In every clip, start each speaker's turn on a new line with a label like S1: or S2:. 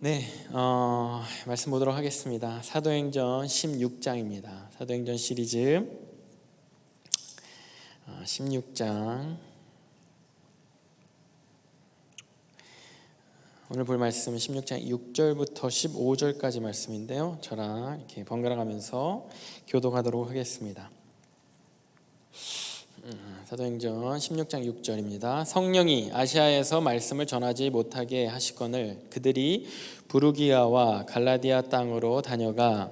S1: 네, 말씀 보도록 하겠습니다. 사도행전 16장입니다. 사도행전 시리즈 16장. 오늘 볼 말씀은 16장 6절부터 15절까지 말씀인데요. 저랑 이렇게 번갈아 가면서 교독하도록 하겠습니다. 사도행전 16장 6절입니다. 성령이 아시아에서 말씀을 전하지 못하게 하시거늘 그들이 부르기아와 갈라디아 땅으로 다녀가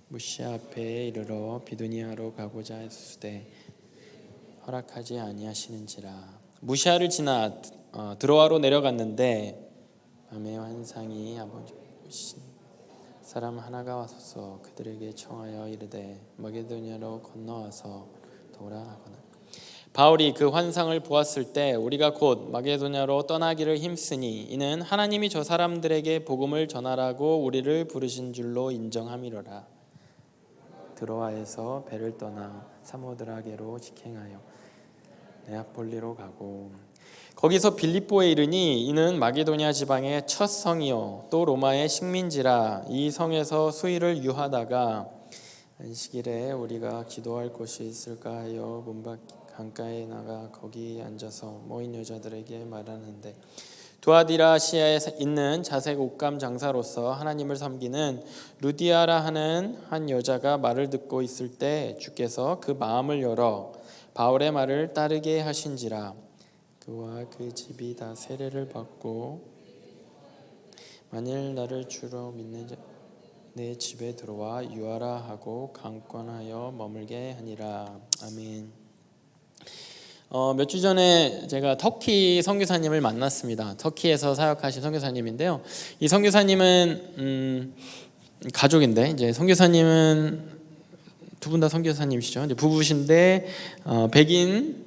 S1: 무시아 앞에 이르러 비두니아로 가고자 했으되 허락하지 아니하시는지라. 무시아를 지나 드로아로 내려갔는데 밤에 환상이 아버지 사람 하나가 와서 그들에게 청하여 이르되 마게도냐로 건너와서 도라 하거나. 바울이 그 환상을 보았을 때 우리가 곧 마게도냐로 떠나기를 힘쓰니 이는 하나님이 저 사람들에게 복음을 전하라고 우리를 부르신 줄로 인정함이로라. 드로아에서 배를 떠나 사모드라게로 직행하여 네아폴리로 가고 거기서 빌립보에 이르니 이는 마게도냐 지방의 첫 성이요 또 로마의 식민지라. 이 성에서 수일을 유하다가 안식일에 우리가 기도할 곳이 있을까 하여 문밖 강가에 나가 거기 앉아서 모인 여자들에게 말하는데 두아디라시아에 있는 자색 옷감 장사로서 하나님을 섬기는 루디아라 하는 한 여자가 말을 듣고 있을 때 주께서 그 마음을 열어 바울의 말을 따르게 하신지라. 그와 그 집이 다 세례를 받고 만일 나를 주로 믿는 자 내 집에 들어와 유하라 하고 강권하여 머물게 하니라. 아멘. 몇 주 전에 제가 터키 선교사님을 만났습니다. 터키에서 사역하신 선교사님인데요. 이 선교사님은 가족인데 이제 선교사님은 두 분 다 선교사님이시죠. 이제 부부신데 백인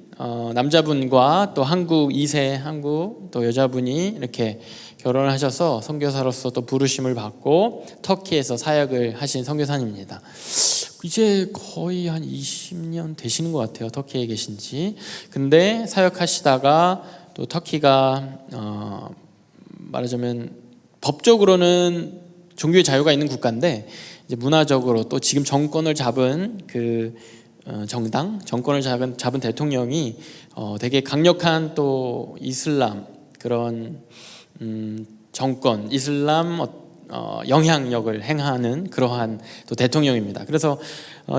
S1: 남자분과 또 한국 2세 한국 또 여자분이 이렇게 결혼을 하셔서 선교사로서 또 부르심을 받고 터키에서 사역을 하신 선교사님입니다. 이제 거의 한 20년 되시는 것 같아요. 터키에 계신지. 근데 사역하시다가 또 터키가 말하자면 법적으로는 종교의 자유가 있는 국가인데 이제 문화적으로 또 지금 정권을 잡은 그 정권을 잡은 대통령이 되게 강력한 또 이슬람 그런 정권, 이슬람 영향력을 행하는 그러한 또 대통령입니다. 그래서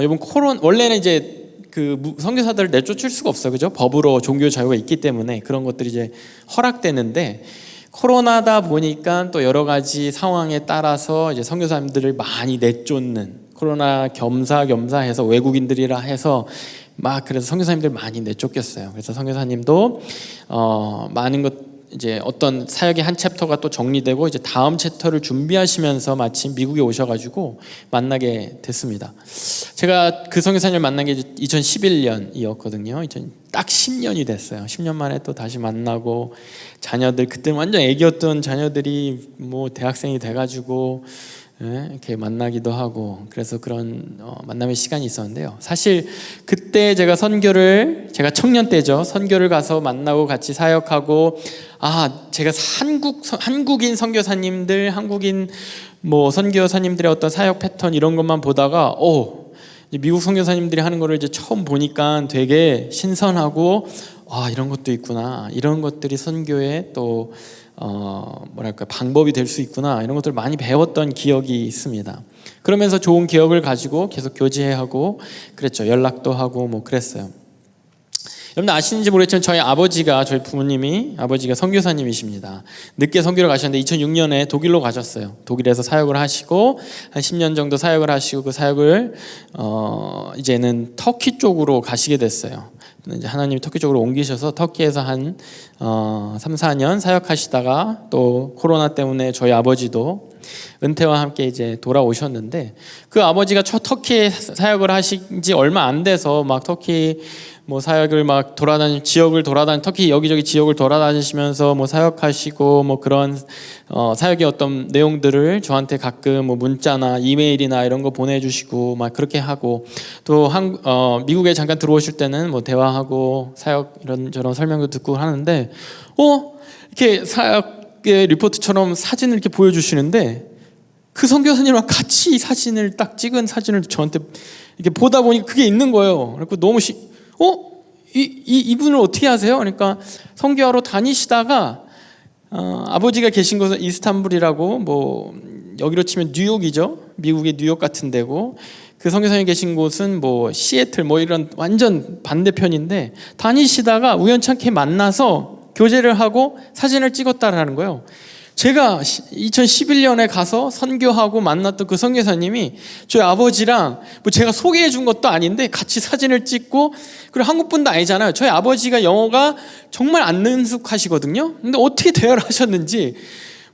S1: 이번 원래는 이제 그 선교사들을 내쫓을 수가 없어요, 그죠? 법으로 종교 자유가 있기 때문에 그런 것들이 이제 허락되는데 코로나다 보니까 또 여러 가지 상황에 따라서 이제 선교사님들을 많이 내쫓는 코로나 겸사해서 외국인들이라 해서 막 그래서 선교사님들 많이 내쫓겼어요. 그래서 선교사님도 많은 것 이제 어떤 사역의 한 챕터가 또 정리되고 이제 다음 챕터를 준비하시면서 마침 미국에 오셔가지고 만나게 됐습니다. 제가 그 선교사님을 만난 게 2011년이었거든요. 딱 10년이 됐어요. 10년 만에 또 다시 만나고 자녀들 그때 완전 애기였던 자녀들이 뭐 대학생이 돼가지고 이렇게 만나기도 하고 그래서 그런 만남의 시간이 있었는데요. 사실 그때 제가 청년 때죠. 선교를 가서 만나고 같이 사역하고 제가 한국인 선교사님들, 한국인 뭐 선교사님들의 어떤 사역 패턴 이런 것만 보다가 미국 선교사님들이 하는 거를 이제 처음 보니까 되게 신선하고 이런 것도 있구나. 이런 것들이 선교의 또 방법이 될 수 있구나. 이런 것들을 많이 배웠던 기억이 있습니다. 그러면서 좋은 기억을 가지고 계속 교제하고 그랬죠. 연락도 하고 뭐 그랬어요. 여러분 아시는지 모르겠지만 저희 부모님이 아버지가 선교사님이십니다. 늦게 선교를 가셨는데 2006년에 독일로 가셨어요. 독일에서 사역을 하시고 한 10년 정도 사역을 하시고 그 사역을 이제는 터키 쪽으로 가시게 됐어요. 이제 하나님이 터키 쪽으로 옮기셔서 터키에서 한 3, 4년 사역하시다가 또 코로나 때문에 저희 아버지도 은퇴와 함께 이제 돌아오셨는데 그 아버지가 터키에 사역을 하신 지 얼마 안 돼서 막 터키 뭐 사역을 막 지역을 터키 여기저기 지역을 돌아다니시면서 뭐 사역하시고 뭐 그런 사역의 어떤 내용들을 저한테 가끔 뭐 문자나 이메일이나 이런 거 보내주시고 막 그렇게 하고 또 미국에 잠깐 들어오실 때는 뭐 대화하고 사역 이런저런 설명도 듣고 하는데 이렇게 사역 리포트처럼 사진을 이렇게 보여주시는데 그 선교사님이랑 같이 이 사진을 딱 찍은 사진을 저한테 이렇게 보다 보니까 그게 있는 거예요. 그래서 너무 이분을 어떻게 아세요? 그러니까 선교하러 다니시다가 아버지가 계신 곳은 이스탄불이라고 뭐 여기로 치면 뉴욕이죠. 미국의 뉴욕 같은 데고 그 선교사님 계신 곳은 뭐 시애틀 뭐 이런 완전 반대편인데 다니시다가 우연찮게 만나서 교제를 하고 사진을 찍었다라는 거예요. 제가 2011년에 가서 선교하고 만났던 그 선교사님이 저희 아버지랑 뭐 제가 소개해 준 것도 아닌데 같이 사진을 찍고, 그리고 한국 분도 아니잖아요. 저희 아버지가 영어가 정말 안 능숙하시거든요. 근데 어떻게 대화를 하셨는지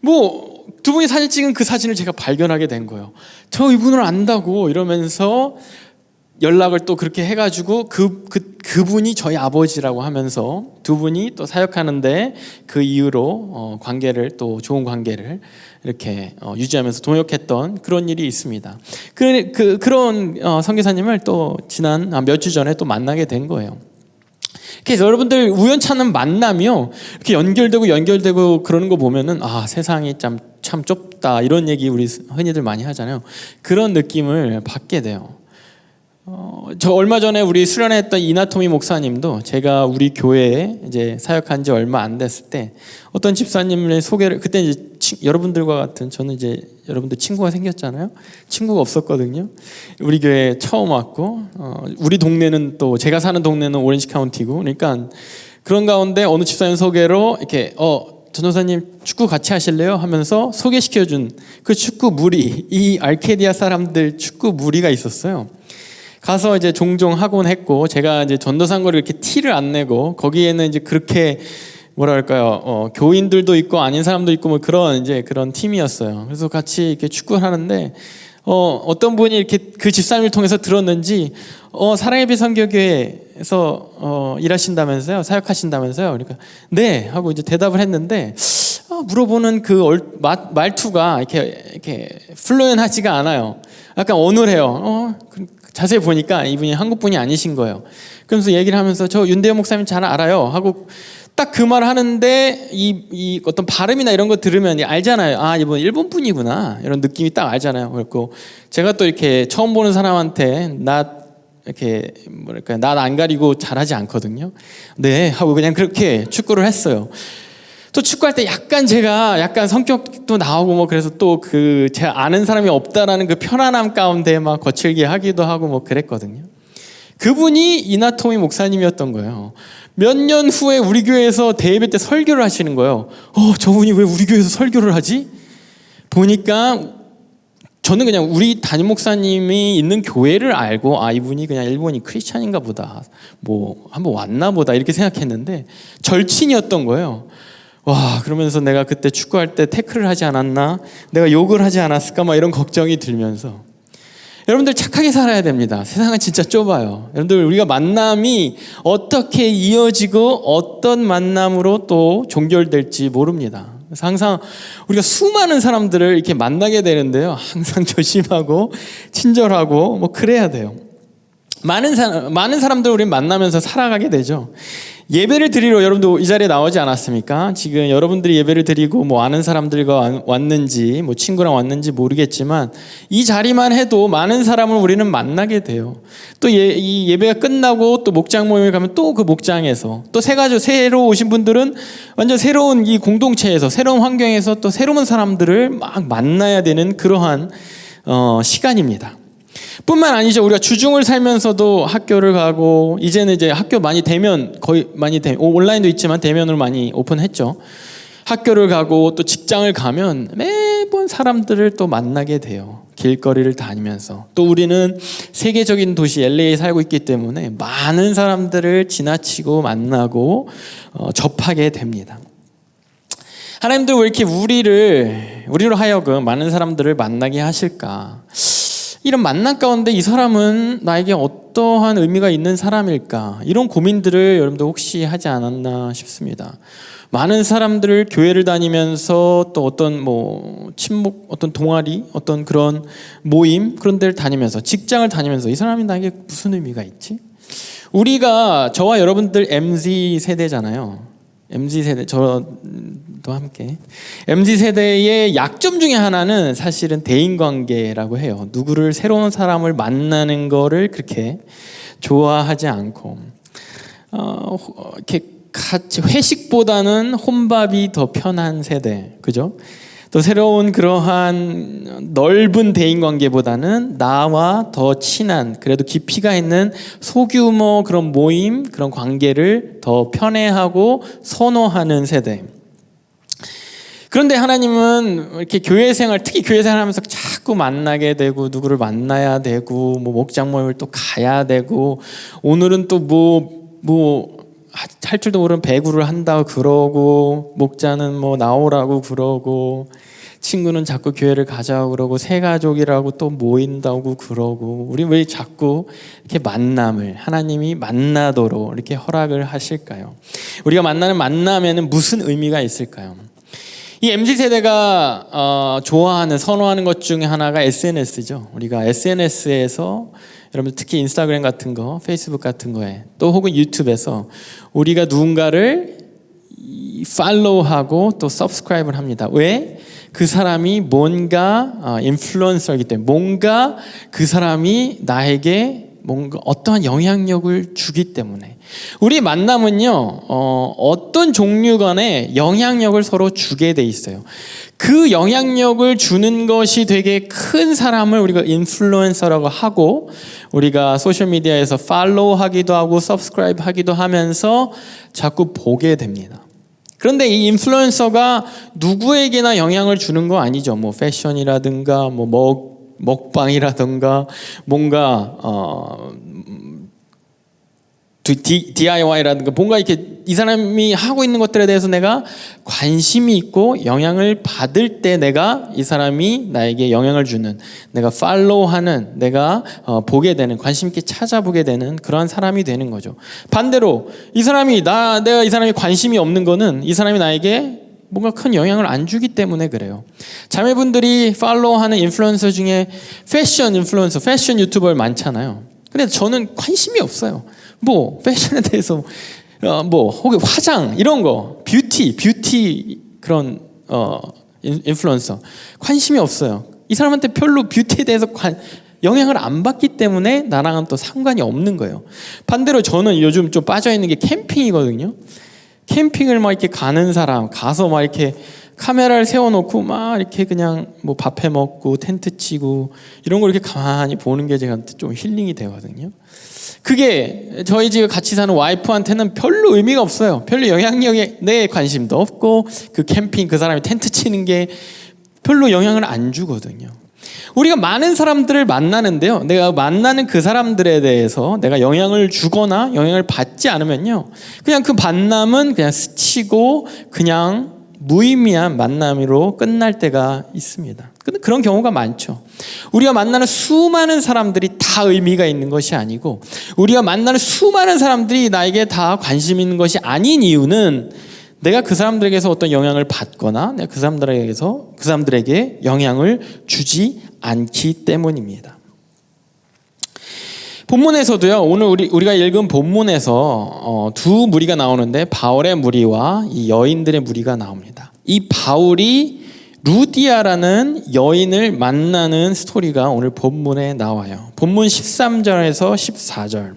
S1: 뭐 두 분이 사진 찍은 그 사진을 제가 발견하게 된 거예요. 저 이분을 안다고 이러면서 연락을 또 그렇게 해가지고 그분이 저희 아버지라고 하면서 두 분이 또 사역하는데 그 이후로 관계를 또 좋은 관계를 이렇게 유지하면서 동역했던 그런 일이 있습니다. 그런 선교사님을 또 지난 몇 주 전에 또 만나게 된 거예요. 그래서 여러분들 우연찮은 만남이요 이렇게 연결되고 그러는 거 보면은 세상이 참 좁다 이런 얘기 우리 흔히들 많이 하잖아요. 그런 느낌을 받게 돼요. 저 얼마 전에 우리 수련회했던 이나토미 목사님도 제가 우리 교회에 이제 사역한 지 얼마 안 됐을 때 어떤 집사님의 소개를, 그때 이제 여러분들과 같은, 저는 이제 여러분들 친구가 생겼잖아요. 친구가 없었거든요. 우리 교회에 처음 왔고 우리 동네는 또 제가 사는 동네는 오렌지 카운티고, 그러니까 그런 가운데 어느 집사님 소개로 이렇게 전도사님 축구 같이 하실래요? 하면서 소개시켜준 그 축구 무리, 이 알케디아 사람들 축구 무리가 있었어요. 가서 이제 종종 하곤 했고, 제가 이제 전도사인 걸 이렇게 티를 안 내고, 거기에는 이제 그렇게 뭐랄까요, 교인들도 있고 아닌 사람도 있고 뭐 그런 팀이었어요. 그래서 같이 이렇게 축구를 하는데, 어떤 분이 이렇게 그 집사님을 통해서 들었는지, 사랑의 빛 선교교회에서 일하신다면서요, 사역하신다면서요. 그러니까 네 하고 이제 대답을 했는데, 물어보는 그 말투가 이렇게 플루언하지가 않아요. 약간 어눌해요. 자세히 보니까 이분이 한국 분이 아니신 거예요. 그러면서 얘기를 하면서 저 윤대현 목사님 잘 알아요 하고 딱 그 말을 하는데 이 어떤 발음이나 이런 거 들으면 알잖아요. 이분 일본 분이구나 이런 느낌이 딱 알잖아요. 그리고 제가 또 이렇게 처음 보는 사람한테 낯 안 가리고 잘하지 않거든요. 네 하고 그냥 그렇게 축구를 했어요. 또 축구할 때 제가 성격도 나오고 뭐 그래서 또 제가 아는 사람이 없다라는 그 편안함 가운데 막 거칠게 하기도 하고 뭐 그랬거든요. 그분이 이나토미 목사님이었던 거예요. 몇 년 후에 우리 교회에서 대예배 때 설교를 하시는 거예요. 저분이 왜 우리 교회에서 설교를 하지? 보니까 저는 그냥 우리 담임 목사님이 있는 교회를 알고 이분이 그냥 일본이 크리스찬인가 보다, 뭐 한번 왔나 보다 이렇게 생각했는데 절친이었던 거예요. 그러면서 내가 그때 축구할 때 태클을 하지 않았나? 내가 욕을 하지 않았을까? 막 이런 걱정이 들면서, 여러분들 착하게 살아야 됩니다. 세상은 진짜 좁아요. 여러분들 우리가 만남이 어떻게 이어지고 어떤 만남으로 또 종결될지 모릅니다. 그래서 항상 우리가 수많은 사람들을 이렇게 만나게 되는데요, 항상 조심하고 친절하고 뭐 그래야 돼요. 많은 사람들 우리 만나면서 살아가게 되죠. 예배를 드리러 여러분도 이 자리에 나오지 않았습니까? 지금 여러분들이 예배를 드리고 뭐 아는 사람들과 왔는지 뭐 친구랑 왔는지 모르겠지만 이 자리만 해도 많은 사람을 우리는 만나게 돼요. 또 이 예배가 끝나고 또 목장 모임에 가면 또 그 목장에서 또 새로 오신 분들은 완전 새로운 이 공동체에서 새로운 환경에서 또 새로운 사람들을 막 만나야 되는 그러한 시간입니다. 뿐만 아니죠. 우리가 주중을 살면서도 학교를 가고, 이제는 이제 학교 온라인도 있지만 대면으로 많이 오픈했죠. 학교를 가고 또 직장을 가면 매번 사람들을 또 만나게 돼요. 길거리를 다니면서. 또 우리는 세계적인 도시 LA에 살고 있기 때문에 많은 사람들을 지나치고 만나고 접하게 됩니다. 하나님도 왜 이렇게 우리로 하여금 많은 사람들을 만나게 하실까? 이런 만남 가운데 이 사람은 나에게 어떠한 의미가 있는 사람일까? 이런 고민들을 여러분들 혹시 하지 않았나 싶습니다. 많은 사람들을 교회를 다니면서 또 어떤 친목, 어떤 동아리, 어떤 그런 모임, 그런 데를 다니면서, 직장을 다니면서 이 사람이 나에게 무슨 의미가 있지? 저와 여러분들 MZ 세대잖아요. MZ세대, 저도 함께 MZ세대의 약점 중에 하나는 사실은 대인관계라고 해요. 누구를 새로운 사람을 만나는 거를 그렇게 좋아하지 않고 이렇게 같이 회식보다는 혼밥이 더 편한 세대, 그죠? 또 새로운 그러한 넓은 대인관계보다는 나와 더 친한, 그래도 깊이가 있는 소규모 그런 모임, 그런 관계를 더 편애하고 선호하는 세대. 그런데 하나님은 이렇게 교회 생활, 특히 교회 생활하면서 자꾸 만나게 되고 누구를 만나야 되고 뭐 목장 모임을 또 가야 되고 오늘은 또 할 줄도 모르는 배구를 한다고 그러고 목자는 뭐 나오라고 그러고 친구는 자꾸 교회를 가자고 그러고 새 가족이라고 또 모인다고 그러고 우리 왜 자꾸 이렇게 만남을 하나님이 만나도록 이렇게 허락을 하실까요? 우리가 만나면은 무슨 의미가 있을까요? 이 MZ세대가 좋아하는 선호하는 것 중에 하나가 SNS죠. 우리가 SNS에서 여러분 특히 인스타그램 같은 거, 페이스북 같은 거에 또 혹은 유튜브에서 우리가 누군가를 팔로우하고 또 서브스크라이브를 합니다. 왜? 그 사람이 뭔가 인플루언서이기 때문에 뭔가 그 사람이 나에게 뭔가 어떠한 영향력을 주기 때문에 우리 만남은요 어떤 종류 간에 영향력을 서로 주게 돼 있어요. 그 영향력을 주는 것이 되게 큰 사람을 우리가 인플루언서라고 하고 우리가 소셜미디어에서 팔로우하기도 하고 서브스크라이브 하기도 하면서 자꾸 보게 됩니다. 그런데 이 인플루언서가 누구에게나 영향을 주는 거 아니죠. 뭐 패션이라든가 뭐 먹방이라든가 뭔가 DIY라든가 뭔가 이렇게 이 사람이 하고 있는 것들에 대해서 내가 관심이 있고 영향을 받을 때 내가 이 사람이 나에게 영향을 주는, 내가 팔로우하는, 내가 보게 되는, 관심 있게 찾아보게 되는 그러한 사람이 되는 거죠. 반대로 내가 이 사람이 관심이 없는 거는 이 사람이 나에게 뭔가 큰 영향을 안 주기 때문에 그래요. 자매분들이 팔로우하는 인플루언서 중에 패션 인플루언서, 패션 유튜버 많잖아요. 근데 저는 관심이 없어요. 뭐 패션에 대해서 혹은 화장 이런 거, 뷰티 그런 인플루언서 관심이 없어요. 이 사람한테 별로 뷰티에 대해서 영향을 안 받기 때문에 나랑은 또 상관이 없는 거예요. 반대로 저는 요즘 좀 빠져 있는 게 캠핑이거든요. 캠핑을 막 이렇게 가는 사람, 가서 막 이렇게 카메라를 세워놓고 막 이렇게 그냥 뭐 밥 해 먹고 텐트 치고 이런 걸 이렇게 가만히 보는 게 제가 좀 힐링이 되거든요. 그게 저희 집에 같이 사는 와이프한테는 별로 의미가 없어요. 별로 영향력에 내 관심도 없고 그 캠핑 그 사람이 텐트 치는 게 별로 영향을 안 주거든요. 우리가 많은 사람들을 만나는데요. 내가 만나는 그 사람들에 대해서 내가 영향을 주거나 영향을 받지 않으면요. 그냥 그 만남은 그냥 스치고 그냥 무의미한 만남으로 끝날 때가 있습니다. 근데 그런 경우가 많죠. 우리가 만나는 수많은 사람들이 다 의미가 있는 것이 아니고 우리가 만나는 수많은 사람들이 나에게 다 관심 있는 것이 아닌 이유는 내가 그 사람들에게서 어떤 영향을 받거나 내가 그 사람들에게 영향을 주지 않기 때문입니다. 본문에서도요. 오늘 우리가 읽은 본문에서 두 무리가 나오는데 바울의 무리와 이 여인들의 무리가 나옵니다. 이 바울이 루디아라는 여인을 만나는 스토리가 오늘 본문에 나와요. 본문 13절에서 14절.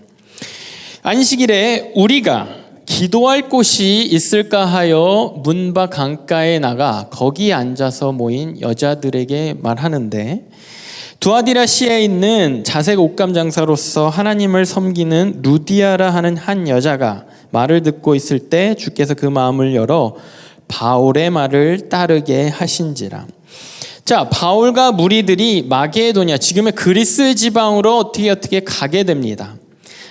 S1: 안식일에 우리가 기도할 곳이 있을까 하여 문 밖 강가에 나가 거기 앉아서 모인 여자들에게 말하는데 두아디라시에 있는 자색 옷감 장사로서 하나님을 섬기는 루디아라 하는 한 여자가 말을 듣고 있을 때 주께서 그 마음을 열어 바울의 말을 따르게 하신지라. 자, 바울과 무리들이 마게도냐, 지금의 그리스 지방으로 어떻게 가게 됩니다.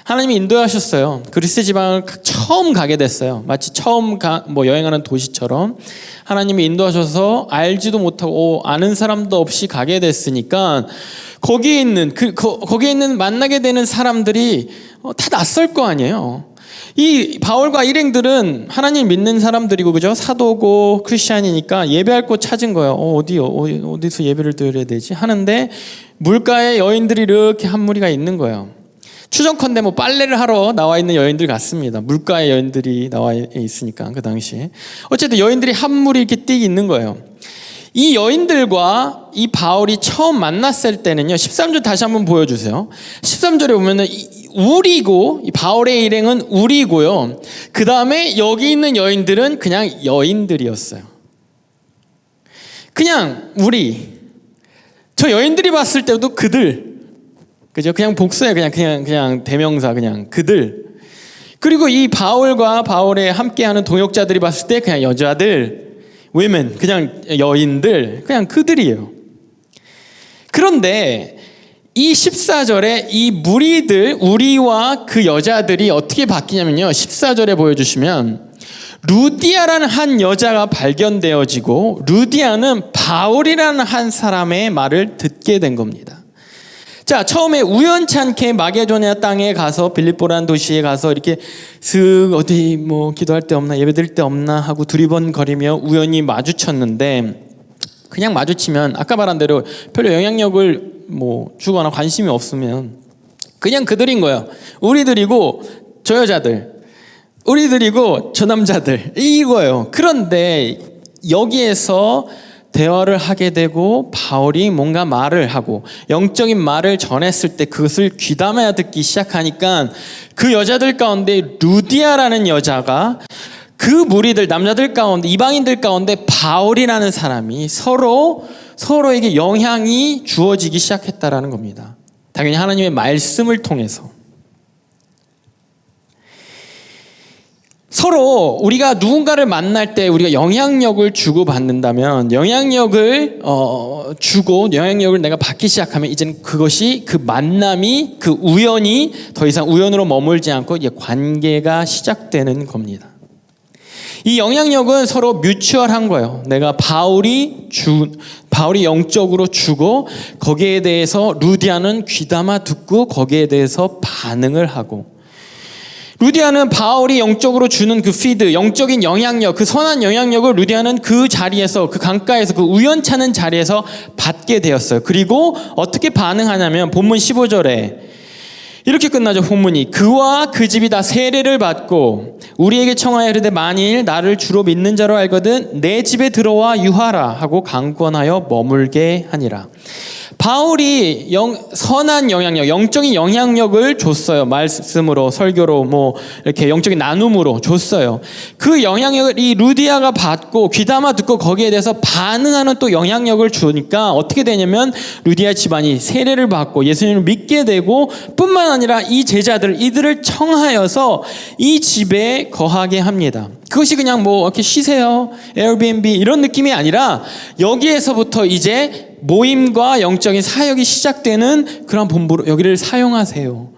S1: 하나님이 인도하셨어요. 그리스 지방을 처음 가게 됐어요. 마치 처음 여행하는 도시처럼 하나님이 인도하셔서 알지도 못하고 아는 사람도 없이 가게 됐으니까 거기에 있는 만나게 되는 사람들이 다 낯설 거 아니에요. 이 바울과 일행들은 하나님 믿는 사람들이고 그죠? 사도고 크리스찬이니까 예배할 곳 찾은 거예요. 어디서 예배를 드려야 되지? 하는데 물가에 여인들이 이렇게 한 무리가 있는 거예요. 추정컨대 뭐 빨래를 하러 나와 있는 여인들 같습니다. 물가에 여인들이 나와 있으니까 그 당시에. 어쨌든 여인들이 한 무리 이렇게 띡 있는 거예요. 이 여인들과 이 바울이 처음 만났을 때는요, 13절 다시 한번 보여주세요. 13절에 보면은 우리고, 이 바울의 일행은 우리고요. 그 다음에 여기 있는 여인들은 그냥 여인들이었어요. 그냥 우리. 저 여인들이 봤을 때도 그들. 그죠? 그냥 복수예요. 그냥 대명사, 그냥 그들. 그리고 이 바울과 바울의 함께하는 동역자들이 봤을 때 그냥 여자들, women, 그냥 여인들, 그냥 그들이에요. 그런데 이 14절에 이 무리들, 우리와 그 여자들이 어떻게 바뀌냐면요, 14절에 보여주시면 루디아라는 한 여자가 발견되어지고, 루디아는 바울이라는 한 사람의 말을 듣게 된 겁니다. 자, 처음에 우연찮게 마게도냐 땅에 가서, 빌립보라는 도시에 가서 이렇게 슥 어디 뭐 기도할 데 없나, 예배 드릴 데 없나 하고 두리번거리며 우연히 마주쳤는데, 그냥 마주치면 아까 말한 대로 별로 영향력을 뭐 주거나 관심이 없으면 그냥 그들인 거예요. 우리들이고 저 여자들, 우리들이고 저 남자들, 이거예요. 그런데 여기에서 대화를 하게 되고 바울이 뭔가 말을 하고 영적인 말을 전했을 때 그것을 귀담아 듣기 시작하니까 그 여자들 가운데 루디아라는 여자가 그 무리들, 남자들 가운데, 이방인들 가운데 바울이라는 사람이 서로에게 영향이 주어지기 시작했다라는 겁니다. 당연히 하나님의 말씀을 통해서. 서로 우리가 누군가를 만날 때 우리가 영향력을 주고받는다면, 영향력을 주고 영향력을 내가 받기 시작하면 이제는 그것이, 그 만남이, 그 우연이 더 이상 우연으로 머물지 않고 이제 관계가 시작되는 겁니다. 이 영향력은 서로 뮤추얼한 거예요. 내가 바울이 영적으로 주고 거기에 대해서 루디아는 귀담아 듣고 거기에 대해서 반응을 하고, 루디아는 바울이 영적으로 주는 그 피드, 영적인 영향력, 그 선한 영향력을 루디아는 그 자리에서, 그 강가에서, 그 우연찮은 자리에서 받게 되었어요. 그리고 어떻게 반응하냐면 본문 15절에 이렇게 끝나죠. 본문이 그와 그 집이 다 세례를 받고 우리에게 청하여 이르되 만일 나를 주로 믿는 자로 알거든 내 집에 들어와 유하라 하고 강권하여 머물게 하니라. 바울이 선한 영향력, 영적인 영향력을 줬어요. 말씀으로, 설교로, 뭐 이렇게 영적인 나눔으로 줬어요. 그 영향력을 이 루디아가 받고 귀담아 듣고 거기에 대해서 반응하는 또 영향력을 주니까 어떻게 되냐면 루디아 집안이 세례를 받고 예수님을 믿게 되고, 뿐만 아니라 이 제자들, 이들을 청하여서 이 집에 거하게 합니다. 그것이 그냥 뭐 이렇게 쉬세요, 에어비앤비 이런 느낌이 아니라 여기에서부터 이제 모임과 영적인 사역이 시작되는 그런 본부로 여기를 사용하세요.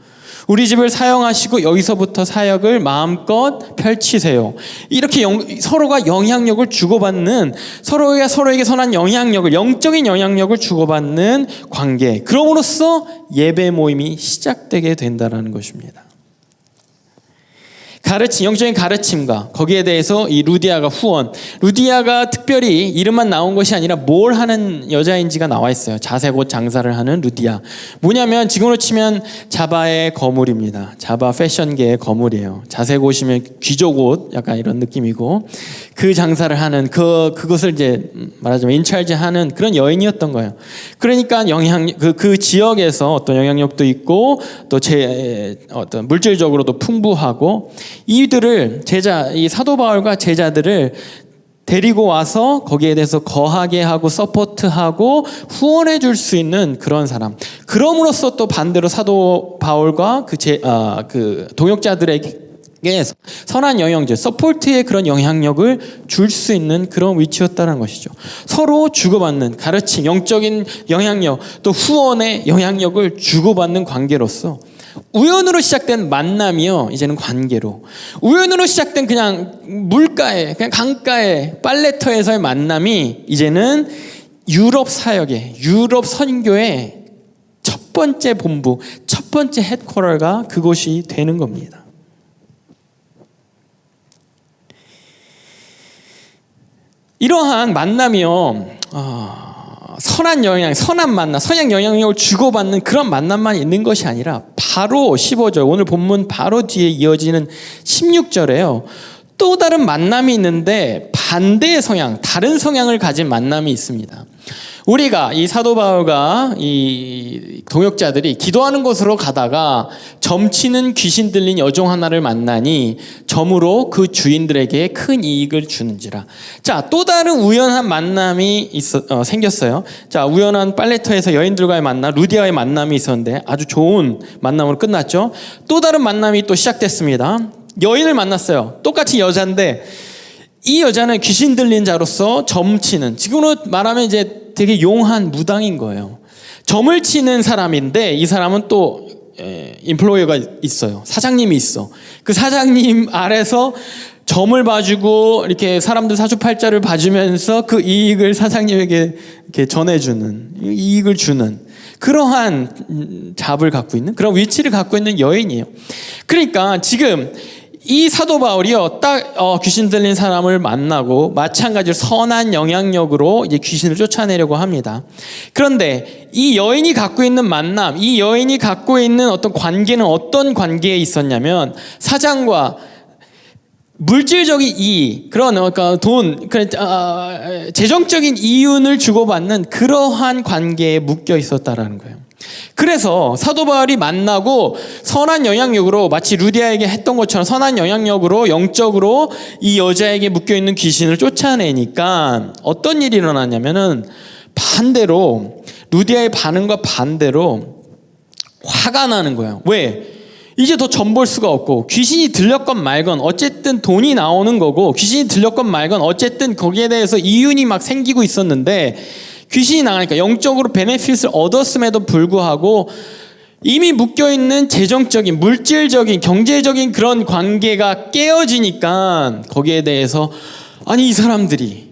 S1: 우리 집을 사용하시고 여기서부터 사역을 마음껏 펼치세요. 이렇게 서로가 영향력을 주고받는, 서로에게 선한 영향력을, 영적인 영향력을 주고받는 관계, 그럼으로써 예배 모임이 시작되게 된다는 것입니다. 영적인 가르침과 거기에 대해서 이 루디아가 후원, 루디아가 특별히 이름만 나온 것이 아니라 뭘 하는 여자인지가 나와 있어요. 자색 옷 장사를 하는 루디아. 뭐냐면 지금으로 치면 자바의 거물입니다. 자바 패션계의 거물이에요. 자색 옷이면 귀족 옷 약간 이런 느낌이고, 그 장사를 하는 그것을 이제 말하자면 인찰제 하는 그런 여인이었던 거예요. 그러니까 그 지역에서 어떤 영향력도 있고 또 어떤 물질적으로도 풍부하고, 이들을 이 사도 바울과 제자들을 데리고 와서 거기에 대해서 거하게 하고 서포트하고 후원해 줄 수 있는 그런 사람. 그럼으로써 또 반대로 사도 바울과 그 동역자들에게 선한 영향제, 서포트의 그런 영향력을 줄 수 있는 그런 위치였다는 것이죠. 서로 주고받는 가르침, 영적인 영향력, 또 후원의 영향력을 주고받는 관계로서 우연으로 시작된 만남이요, 이제는 관계로, 우연으로 시작된 그냥 물가에, 그냥 강가에, 빨래터에서의 만남이 이제는 유럽 사역의, 유럽 선교의 첫 번째 본부, 첫 번째 헤드쿼터가 그곳이 되는 겁니다. 이러한 만남이요, 선한 영향, 선한 만남, 선한 영향력을 주고받는 그런 만남만 있는 것이 아니라 바로 15절, 오늘 본문 바로 뒤에 이어지는 16절에요. 또 다른 만남이 있는데 반대의 성향, 다른 성향을 가진 만남이 있습니다. 우리가 이 사도 바울과 이 동역자들이 기도하는 곳으로 가다가 점치는 귀신 들린 여종 하나를 만나니 점으로 그 주인들에게 큰 이익을 주는지라. 자, 또 다른 우연한 만남이 생겼어요. 자, 우연한 빨래터에서 여인들과의 만남, 루디아의 만남이 있었는데 아주 좋은 만남으로 끝났죠. 또 다른 만남이 또 시작됐습니다. 여인을 만났어요. 똑같이 여자인데 이 여자는 귀신 들린 자로서 점치는, 지금으로 말하면 이제 되게 용한 무당인 거예요. 점을 치는 사람인데 이 사람은 또 임플로이어가 있어요. 사장님이 있어. 그 사장님 아래서 점을 봐주고 이렇게 사람들 사주팔자를 봐주면서 그 이익을 사장님에게 이렇게 전해주는, 이익을 주는 그러한 잡을 갖고 있는, 그런 위치를 갖고 있는 여인이에요. 그러니까 지금 이 사도 바울이요, 딱 귀신 들린 사람을 만나고 마찬가지로 선한 영향력으로 이제 귀신을 쫓아내려고 합니다. 그런데 이 여인이 갖고 있는 만남, 이 여인이 갖고 있는 어떤 관계는 어떤 관계에 있었냐면 사장과 물질적인 이익, 그러니까 돈, 재정적인 이윤을 주고받는 그러한 관계에 묶여 있었다라는 거예요. 그래서 사도 바울이 만나고 선한 영향력으로, 마치 루디아에게 했던 것처럼 선한 영향력으로 영적으로 이 여자에게 묶여있는 귀신을 쫓아내니까 어떤 일이 일어났냐면은 반대로, 루디아의 반응과 반대로 화가 나는 거예요. 왜? 이제 더 점 볼 수가 없고, 귀신이 들렸건 말건 어쨌든 돈이 나오는 거고, 귀신이 들렸건 말건 어쨌든 거기에 대해서 이윤이 막 생기고 있었는데 귀신이 나가니까 영적으로 베네핏을 얻었음에도 불구하고 이미 묶여있는 재정적인, 물질적인, 경제적인 그런 관계가 깨어지니까 거기에 대해서 이 사람들이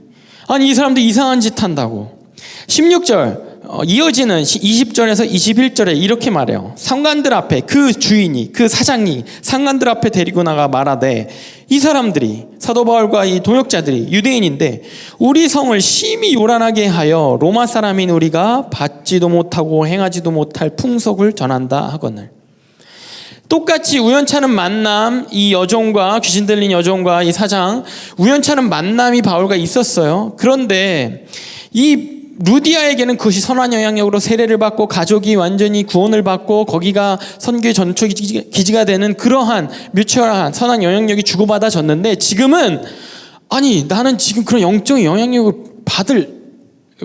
S1: 이상한 짓 한다고. 16절 이어지는 20절에서 21절에 이렇게 말해요. 상관들 앞에 그 주인이, 그 사장이 상관들 앞에 데리고 나가 말하되, 이 사람들이, 사도 바울과 이 동역자들이 유대인인데 우리 성을 심히 요란하게 하여 로마 사람인 우리가 받지도 못하고 행하지도 못할 풍속을 전한다 하거늘. 똑같이 우연찮은 만남, 이 여종과, 귀신 들린 여종과 이 사장, 우연찮은 만남이 바울과 있었어요. 그런데 이 루디아에게는 그것이 선한 영향력으로 세례를 받고 가족이 완전히 구원을 받고 거기가 선교의 전초 기지가 되는 그러한 뮤추얼한 선한 영향력이 주고받아졌는데, 지금은 나는 지금 그런 영적인 영향력을 받을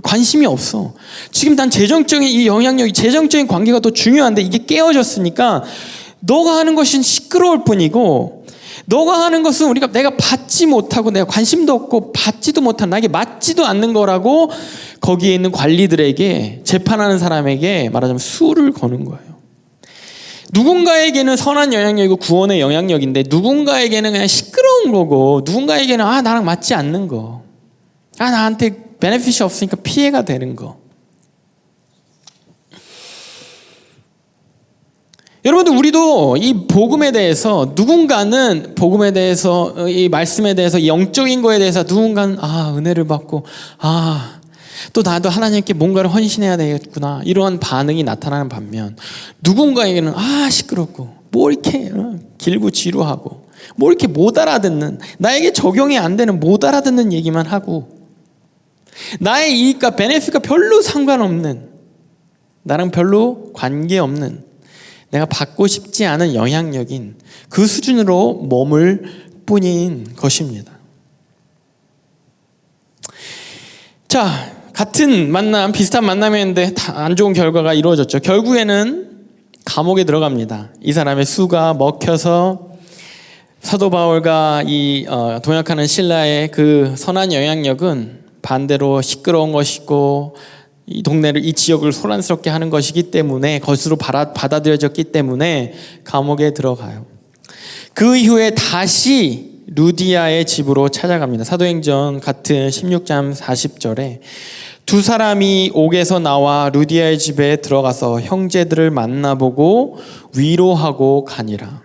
S1: 관심이 없어. 지금 난 재정적인 이 영향력이, 재정적인 관계가 더 중요한데 이게 깨어졌으니까 너가 하는 것은 시끄러울 뿐이고, 너가 하는 것은 내가 받지 못하고 내가 관심도 없고 받지도 못한, 나에게 맞지도 않는 거라고 거기에 있는 관리들에게, 재판하는 사람에게 말하자면 수를 거는 거예요. 누군가에게는 선한 영향력이고 구원의 영향력인데 누군가에게는 그냥 시끄러운 거고, 누군가에게는 나랑 맞지 않는 거, 나한테 베네핏이 없으니까 피해가 되는 거. 여러분들, 우리도 이 복음에 대해서, 누군가는 복음에 대해서, 이 말씀에 대해서, 이 영적인 거에 대해서 누군가는 은혜를 받고 또 나도 하나님께 뭔가를 헌신해야 되겠구나, 이러한 반응이 나타나는 반면, 누군가에게는 시끄럽고 뭐 이렇게 길고 지루하고 뭐 이렇게 못 알아듣는, 나에게 적용이 안 되는 못 알아듣는 얘기만 하고 나의 이익과 베네핏과 별로 상관없는, 나랑 별로 관계없는, 내가 받고 싶지 않은 영향력인 그 수준으로 머물 뿐인 것입니다. 자, 같은 만남, 비슷한 만남이었는데 다 안 좋은 결과가 이루어졌죠. 결국에는 감옥에 들어갑니다. 이 사람의 수가 먹혀서 사도 바울과 이 동역하는 신라의 그 선한 영향력은 반대로 시끄러운 것이고 이 동네를, 이 지역을 소란스럽게 하는 것이기 때문에, 것으로 받아들여졌기 때문에 감옥에 들어가요. 그 이후에 다시 루디아의 집으로 찾아갑니다. 사도행전 같은 16장 40절에 두 사람이 옥에서 나와 루디아의 집에 들어가서 형제들을 만나보고 위로하고 가니라.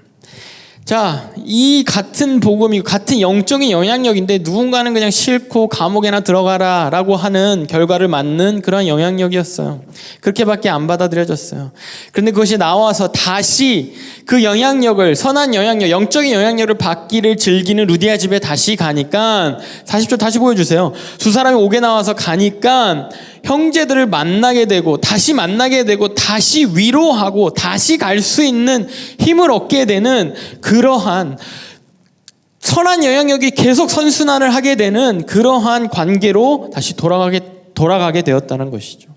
S1: 자, 이 같은 복음이 같은 영적인 영향력인데 누군가는 그냥 싫고 감옥에나 들어가라 라고 하는 결과를 맞는 그런 영향력이었어요. 그렇게밖에 안 받아들여졌어요. 그런데 그것이 나와서 다시 그 영향력을, 선한 영향력, 영적인 영향력을 받기를 즐기는 루디아 집에 다시 가니까, 40절 다시 보여주세요. 두 사람이 옥에 나와서 가니까 형제들을 만나게 되고 다시 만나게 되고 다시 위로하고 다시 갈 수 있는 힘을 얻게 되는 그러한 선한 영향력이 계속 선순환을 하게 되는 그러한 관계로 다시 돌아가게 되었다는 것이죠.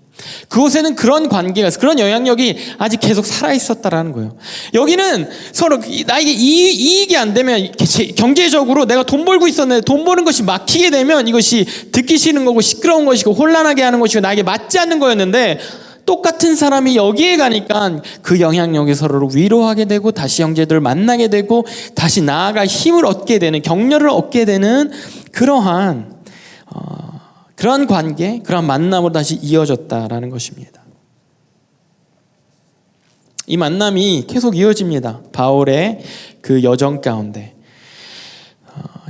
S1: 그곳에는 그런 관계가, 그런 영향력이 아직 계속 살아있었다라는 거예요. 여기는 서로 나에게 이익이 안 되면, 경제적으로 내가 돈 벌고 있었는데 돈 버는 것이 막히게 되면 이것이 듣기 싫은 거고 시끄러운 것이고 혼란하게 하는 것이고 나에게 맞지 않는 거였는데, 똑같은 사람이 여기에 가니까 그 영향력이 서로를 위로하게 되고 다시 형제들을 만나게 되고 다시 나아갈 힘을 얻게 되는, 격려를 얻게 되는 그러한 관계, 그런 만남으로 다시 이어졌다라는 것입니다. 이 만남이 계속 이어집니다. 바울의 그 여정 가운데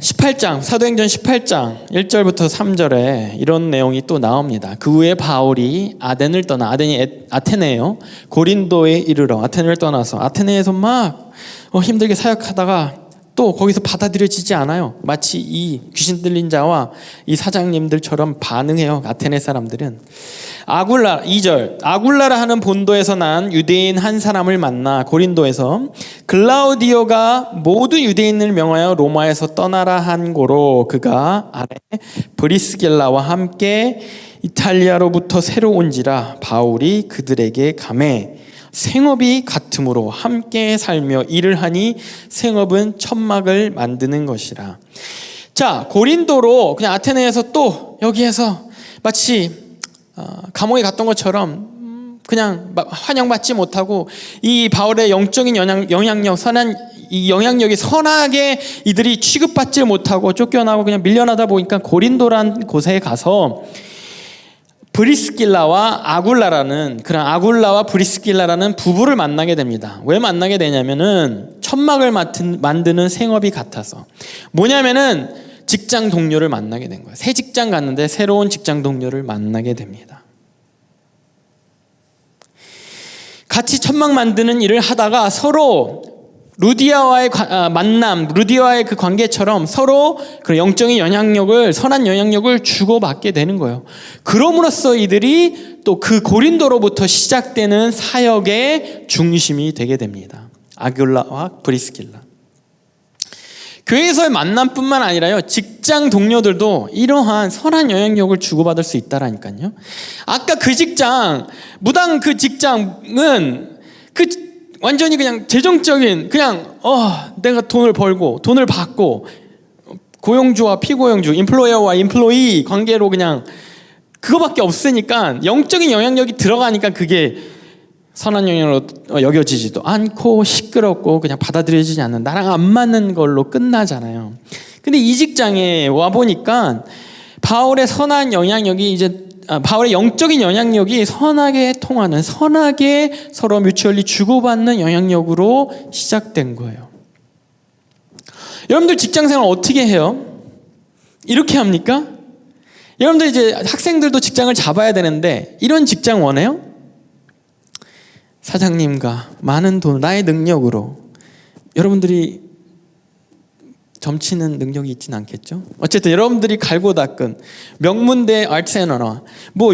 S1: 18장, 사도행전 18장 1절부터 3절에 이런 내용이 또 나옵니다. 그 후에 바울이 아덴을 떠나, 아덴이 아테네예요. 고린도에 이르러 아테네를 떠나서 아테네에서 막 힘들게 사역하다가 또 거기서 받아들여지지 않아요. 마치 이 귀신 들린 자와 이 사장님들처럼 반응해요. 아테네 사람들은. 2절 아굴라라 하는 본도에서 난 유대인 한 사람을 만나 고린도에서 글라우디오가 모든 유대인을 명하여 로마에서 떠나라 한 고로 그가 아내 브리스길라와 함께 이탈리아로부터 새로 온지라 바울이 그들에게 가매 생업이 같으므로 함께 살며 일을 하니 생업은 천막을 만드는 것이라. 자, 고린도로 그냥 아테네에서 또 여기에서 마치 감옥에 갔던 것처럼 그냥 환영받지 못하고 이 바울의 영적인 영향력, 선한 이 영향력이 선하게 이들이 취급받지 못하고 쫓겨나고 그냥 밀려나다 보니까 고린도란 곳에 가서 브리스길라와 아굴라라는, 그런 아굴라와 브리스길라라는 부부를 만나게 됩니다. 왜 만나게 되냐면은 천막을 만드는 생업이 같아서. 뭐냐면은 직장 동료를 만나게 된 거예요. 새 직장 갔는데 새로운 직장 동료를 만나게 됩니다. 같이 천막 만드는 일을 하다가 서로 루디아와의 만남, 루디아와의 그 관계처럼 서로 그 영적인 영향력을, 선한 영향력을 주고받게 되는 거예요. 그럼으로써 이들이 또 그 고린도로부터 시작되는 사역의 중심이 되게 됩니다. 아굴라와 브리스길라. 교회에서의 만남뿐만 아니라요, 직장 동료들도 이러한 선한 영향력을 주고받을 수 있다라니까요. 아까 그 직장, 무당 그 직장은 완전히 그냥 재정적인, 그냥 내가 돈을 벌고 돈을 받고 고용주와 피고용주, 인플로이어와 인플로이 관계로 그냥 그거밖에 없으니까 영적인 영향력이 들어가니까 그게 선한 영향으로 여겨지지도 않고 시끄럽고 그냥 받아들여지지 않는, 나랑 안 맞는 걸로 끝나잖아요. 근데 이 직장에 와 보니까 바울의 선한 영향력이 바울의 영적인 영향력이 선하게 통하는, 선하게 서로 뮤추얼리 주고받는 영향력으로 시작된 거예요. 여러분들 직장생활 어떻게 해요? 이렇게 합니까? 여러분들 이제 학생들도 직장을 잡아야 되는데 이런 직장 원해요? 사장님과 많은 돈, 나의 능력으로 여러분들이 점치는 능력이 있진 않겠죠? 어쨌든 여러분들이 갈고 닦은 명문대 아트앤언어,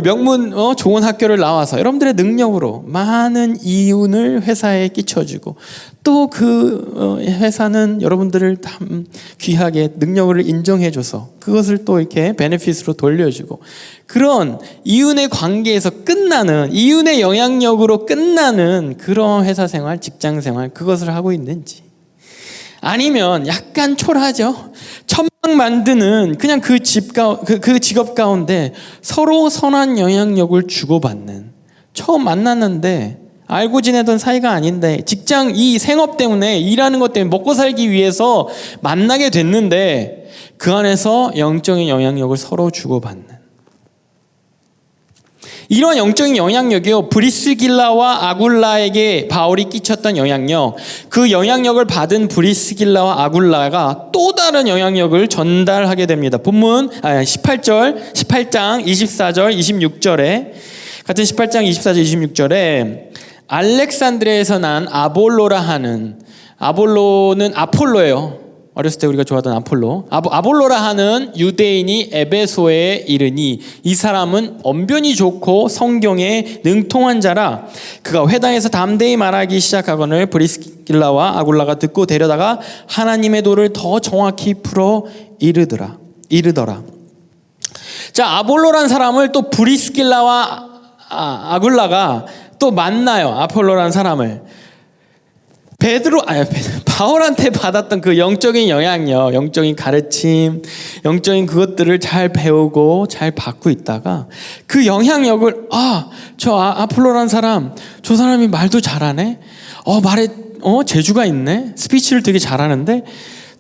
S1: 명문 좋은 학교를 나와서 여러분들의 능력으로 많은 이윤을 회사에 끼쳐주고 또 그 회사는 여러분들을 귀하게 능력을 인정해줘서 그것을 또 이렇게 베네핏으로 돌려주고, 그런 이윤의 관계에서 끝나는, 이윤의 영향력으로 끝나는 그런 회사 생활, 직장 생활, 그것을 하고 있는지, 아니면 약간 초라하죠. 천막 만드는 그냥 그 직업 가운데 서로 선한 영향력을 주고받는, 처음 만났는데 알고 지내던 사이가 아닌데 직장 이 생업 때문에, 일하는 것 때문에 먹고 살기 위해서 만나게 됐는데 그 안에서 영적인 영향력을 서로 주고받는, 이러한 영적인 영향력이요, 브리스길라와 아굴라에게 바울이 끼쳤던 영향력, 그 영향력을 받은 브리스길라와 아굴라가 또 다른 영향력을 전달하게 됩니다. 본문 18장 24절 26절에, 같은 18장 24절 26절에 알렉산드리아에서 난 아볼로라 하는, 아볼로는 아폴로예요. 어렸을 때 우리가 좋아하던 아폴로. 아볼로라 하는 유대인이 에베소에 이르니 이 사람은 언변이 좋고 성경에 능통한 자라. 그가 회당에서 담대히 말하기 시작하거늘 브리스길라와 아굴라가 듣고 데려다가 하나님의 도를 더 정확히 풀어 이르더라. 자, 아볼로란 사람을 또 브리스길라와 아굴라가 또 만나요. 아폴로란 사람을. 바울한테 받았던 그 영적인 영향력, 영적인 가르침, 영적인 그것들을 잘 배우고 잘 받고 있다가 그 영향력을, 아폴로라는 사람, 저 사람이 말도 잘하네, 말에 재주가 있네, 스피치를 되게 잘하는데,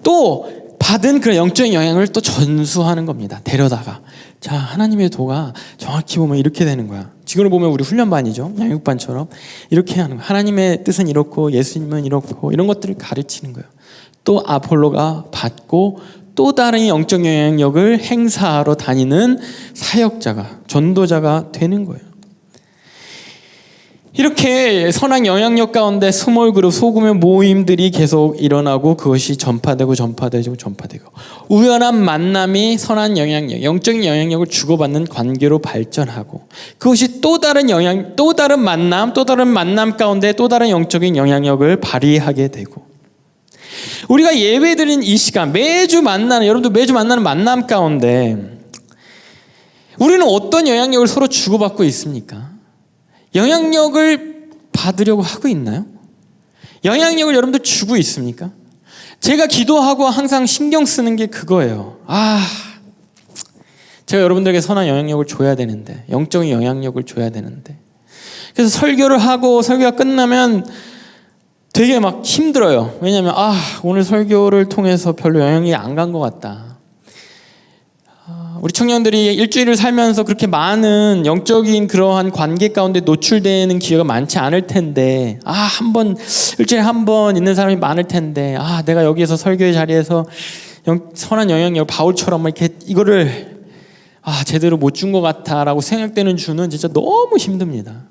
S1: 또 받은 그런 영적인 영향을 또 전수하는 겁니다. 데려다가, 자, 하나님의 도가 정확히 보면 이렇게 되는 거야. 지금으로 보면 우리 훈련반이죠. 양육반처럼 이렇게 하는 거야. 하나님의 뜻은 이렇고 예수님은 이렇고, 이런 것들을 가르치는 거예요. 또 아폴로가 받고 또 다른 영적 영향력을 행사하러 다니는 사역자가, 전도자가 되는 거예요. 이렇게 선한 영향력 가운데 스몰 그룹, 소규모 모임들이 계속 일어나고 그것이 전파되고 우연한 만남이 선한 영향력, 영적인 영향력을 주고받는 관계로 발전하고, 그것이 또 다른 만남 가운데 또 다른 영적인 영향력을 발휘하게 되고, 우리가 예배드린 이 시간, 여러분들 매주 만나는 만남 가운데 우리는 어떤 영향력을 서로 주고받고 있습니까? 영향력을 받으려고 하고 있나요? 영향력을 여러분들 주고 있습니까? 제가 기도하고 항상 신경 쓰는 게 그거예요. 제가 여러분들에게 선한 영향력을 줘야 되는데, 영적인 영향력을 줘야 되는데, 그래서 설교를 하고 설교가 끝나면 되게 막 힘들어요. 왜냐하면 오늘 설교를 통해서 별로 영향이 안 간 것 같다. 우리 청년들이 일주일을 살면서 그렇게 많은 영적인 그러한 관계 가운데 노출되는 기회가 많지 않을 텐데, 일주일에 한 번 있는 사람이 많을 텐데, 내가 여기에서 설교의 자리에서 선한 영향력, 바울처럼 이렇게 이거를 제대로 못 준 것 같아라고 생각되는 주는 진짜 너무 힘듭니다.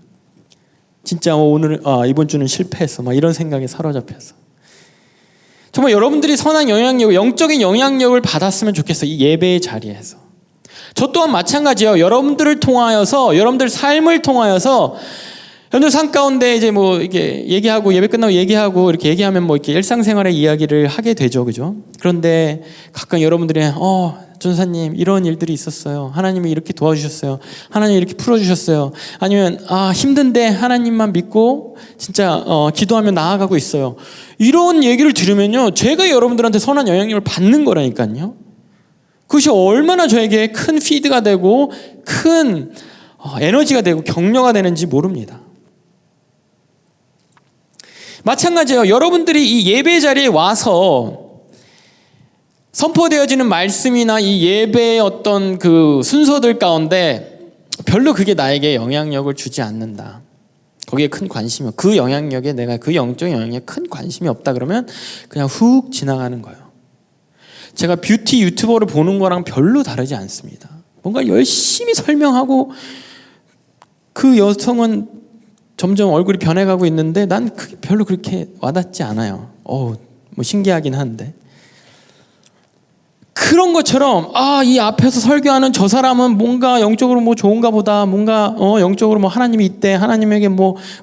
S1: 진짜 이번 주는 실패했어, 이런 생각에 사로잡혀서. 정말 여러분들이 선한 영향력, 영적인 영향력을 받았으면 좋겠어요. 이 예배의 자리에서. 저 또한 마찬가지예요. 여러분들을 통하여서, 여러분들 삶을 통하여서, 여러분들 삶 가운데 이제 이렇게 얘기하고, 예배 끝나고 얘기하고, 이렇게 얘기하면 이렇게 일상생활의 이야기를 하게 되죠. 그죠? 그런데 가끔 여러분들이, 전사님, 이런 일들이 있었어요. 하나님이 이렇게 도와주셨어요. 하나님이 이렇게 풀어주셨어요. 아니면, 힘든데 하나님만 믿고, 진짜, 기도하며 나아가고 있어요. 이런 얘기를 들으면요, 제가 여러분들한테 선한 영향력을 받는 거라니까요. 그것이 얼마나 저에게 큰 피드가 되고 큰 에너지가 되고 격려가 되는지 모릅니다. 마찬가지예요. 여러분들이 이 예배 자리에 와서 선포되어지는 말씀이나 이 예배의 어떤 그 순서들 가운데 별로 그게 나에게 영향력을 주지 않는다, 거기에 큰 관심이 없고, 그 영향력에 내가 그 영적 영향력에 큰 관심이 없다 그러면 그냥 훅 지나가는 거예요. 제가 뷰티 유튜버를 보는 거랑 별로 다르지 않습니다. 뭔가 열심히 설명하고 그 여성은 점점 얼굴이 변해가고 있는데 난 그게 별로 그렇게 와닿지 않아요. 신기하긴 한데. 그런 것처럼 이 앞에서 설교하는 저 사람은 뭔가 영적으로 좋은가 보다, 뭔가 영적으로 하나님이 있대, 하나님에게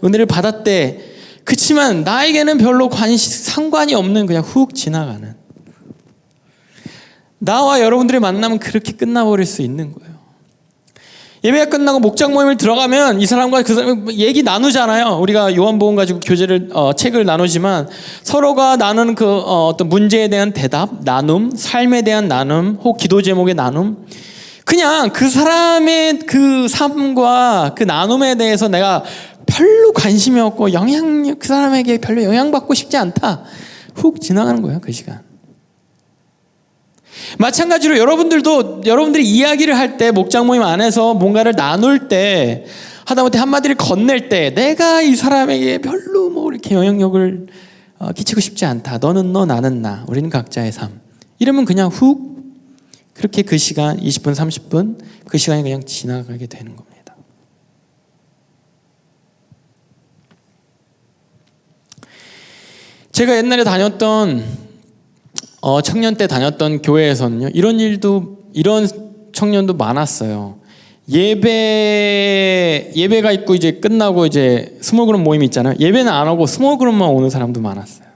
S1: 은혜를 받았대. 그치만 나에게는 별로 상관이 없는, 그냥 훅 지나가는, 나와 여러분들의 만남은 그렇게 끝나버릴 수 있는 거예요. 예배가 끝나고 목장 모임을 들어가면 이 사람과 그 사람 얘기 나누잖아요. 우리가 요한복음 가지고 책을 나누지만 서로가 나누는 그 어떤 문제에 대한 대답, 나눔, 삶에 대한 나눔, 혹 기도 제목의 나눔, 그냥 그 사람의 그 삶과 그 나눔에 대해서 내가 별로 관심이 없고 그 사람에게 별로 영향받고 싶지 않다, 훅 지나가는 거예요, 그 시간. 마찬가지로 여러분들도 여러분들이 이야기를 할 때, 목장 모임 안에서 뭔가를 나눌 때, 하다못해 한마디를 건넬 때 내가 이 사람에게 별로 뭐 이렇게 영향력을 끼치고 싶지 않다. 너는 너, 나는 나. 우리는 각자의 삶. 이러면 그냥 훅 그렇게 그 시간 20분, 30분 그 시간이 그냥 지나가게 되는 겁니다. 제가 옛날에 다녔던 청년 때 다녔던 교회에서는요, 이런 청년도 많았어요. 예배가 있고 이제 끝나고 이제 스몰 그룹 모임 있잖아요. 예배는 안 오고 스몰 그룹만 오는 사람도 많았어요.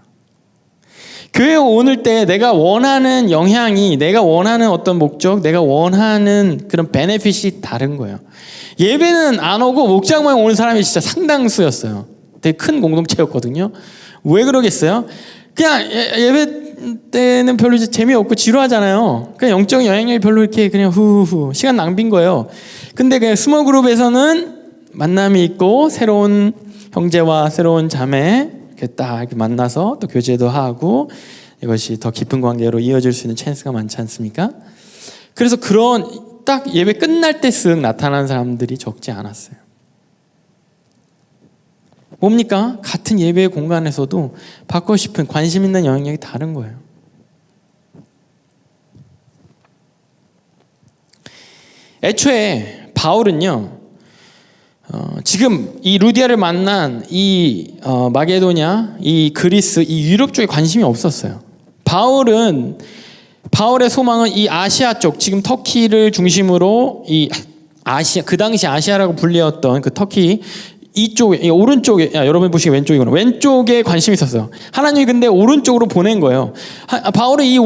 S1: 교회에 오는 때 내가 원하는 영향이, 내가 원하는 어떤 목적, 내가 원하는 그런 베네핏이 다른 거예요. 예배는 안 오고 목장 모임 오는 사람이 진짜 상당수였어요. 되게 큰 공동체였거든요. 왜 그러겠어요? 그냥 예배 때는 별로 이제 재미없고 지루하잖아요. 그냥 영적인 영향력이 별로 이렇게 그냥 후후 시간 낭비인 거예요. 근데 그 스몰 그룹에서는 만남이 있고 새로운 형제와 새로운 자매 이렇게 딱 이렇게 만나서 또 교제도 하고 이것이 더 깊은 관계로 이어질 수 있는 찬스가 많지 않습니까? 그래서 그런 딱 예배 끝날 때 쓱 나타나는 사람들이 적지 않았어요. 뭡니까? 같은 예배의 공간에서도 받고 싶은 관심 있는 영향력이 다른 거예요. 애초에 바울은요, 지금 이 루디아를 만난 이 마게도냐, 이 그리스, 이 유럽 쪽에 관심이 없었어요. 바울의 소망은 이 아시아 쪽, 지금 터키를 중심으로 이 아시아, 그 당시 아시아라고 불리었던 그 터키 이쪽에, 오른쪽에, 여러분 보시기 왼쪽이구나. 왼쪽에 관심이 있었어요. 하나님이 근데 오른쪽으로 보낸 거예요. 바울은 이